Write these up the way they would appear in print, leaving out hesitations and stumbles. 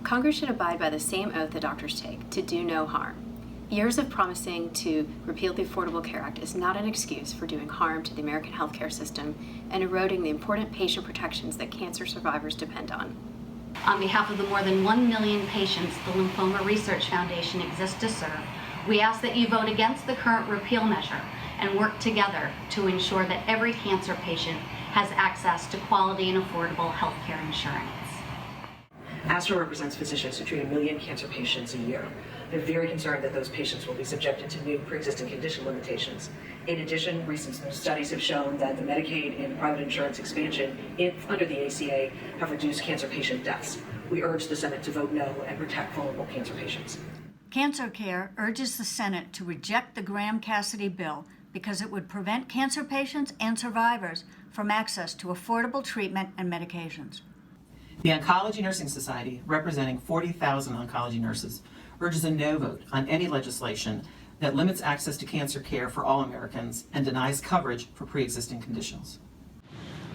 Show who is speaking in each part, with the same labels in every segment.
Speaker 1: Congress should abide by the same oath that doctors take, to do no harm. Years of promising to repeal the Affordable Care Act is not an excuse for doing harm to the American healthcare system and eroding the important patient protections that cancer survivors depend on.
Speaker 2: On behalf of the more than 1 million patients the Lymphoma Research Foundation exists to serve, we ask that you vote against the current repeal measure and work together to ensure that every cancer patient has access to quality and affordable health care insurance.
Speaker 3: ASTRO represents physicians who treat 1 million cancer patients a year. They're very concerned that those patients will be subjected to new pre-existing condition limitations. In addition, recent studies have shown that the Medicaid and private insurance expansion under the ACA have reduced cancer patient deaths. We urge the Senate to vote no and protect vulnerable cancer patients.
Speaker 4: CancerCare urges the Senate to reject the Graham-Cassidy bill because it would prevent cancer patients and survivors from access to affordable treatment and medications.
Speaker 5: The Oncology Nursing Society, representing 40,000 oncology nurses, urges a no vote on any legislation that limits access to cancer care for all Americans and denies coverage for pre-existing conditions.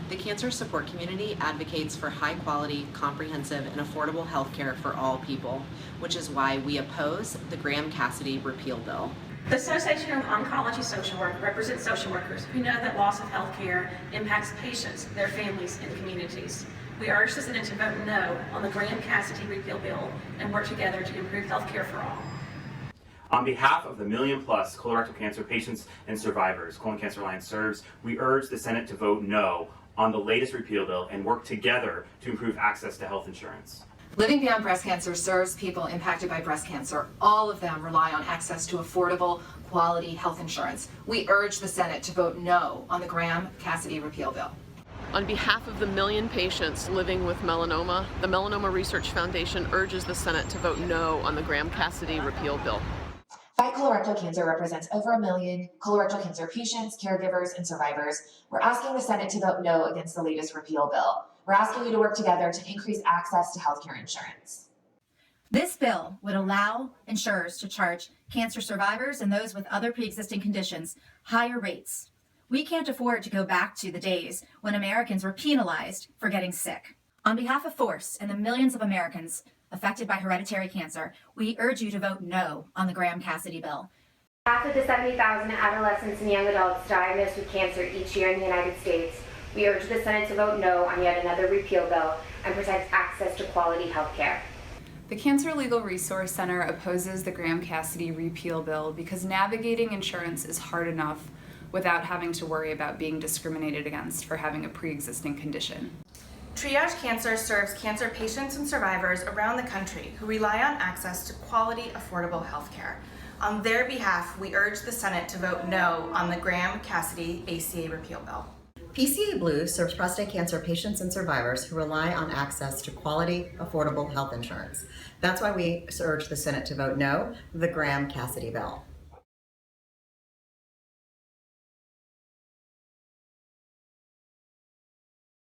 Speaker 6: The cancer support community advocates for high-quality, comprehensive, and affordable health care for all people, which is why we oppose the Graham-Cassidy Repeal bill.
Speaker 7: The Association of Oncology Social Work represents social workers who know that loss of health care impacts patients, their families, and communities. We urge the Senate to vote no on the Graham-Cassidy Repeal bill and work together to improve health care for all.
Speaker 8: On behalf of the million-plus colorectal cancer patients and survivors Colon Cancer Alliance serves, we urge the Senate to vote no on the latest repeal bill and work together to improve access to health insurance.
Speaker 9: Living Beyond Breast Cancer serves people impacted by breast cancer. All of them rely on access to affordable, quality health insurance. We urge the Senate to vote no on the Graham-Cassidy Repeal bill.
Speaker 10: On behalf of the million patients living with melanoma, the Melanoma Research Foundation urges the Senate to vote no on the Graham-Cassidy Repeal bill.
Speaker 11: Fight Colorectal Cancer represents over 1 million colorectal cancer patients, caregivers, and survivors. We're asking the Senate to vote no against the latest repeal bill. We're asking you to work together to increase access to healthcare insurance.
Speaker 12: This bill would allow insurers to charge cancer survivors and those with other pre-existing conditions higher rates. We can't afford to go back to the days when Americans were penalized for getting sick. On behalf of FORCE and the millions of Americans affected by hereditary cancer, we urge you to vote no on the Graham-Cassidy bill.
Speaker 13: Half of the 70,000 adolescents and young adults diagnosed with cancer each year in the United States, we urge the Senate to vote no on yet another repeal bill and protect access to quality health care.
Speaker 14: The Cancer Legal Resource Center opposes the Graham-Cassidy repeal bill because navigating insurance is hard enough without having to worry about being discriminated against for having a pre-existing condition.
Speaker 15: Triage Cancer serves cancer patients and survivors around the country who rely on access to quality, affordable health care. On their behalf, we urge the Senate to vote no on the Graham-Cassidy ACA repeal bill.
Speaker 16: PCA Blue serves prostate cancer patients and survivors who rely on access to quality, affordable health insurance. That's why we urge the Senate to vote no on the Graham-Cassidy bill.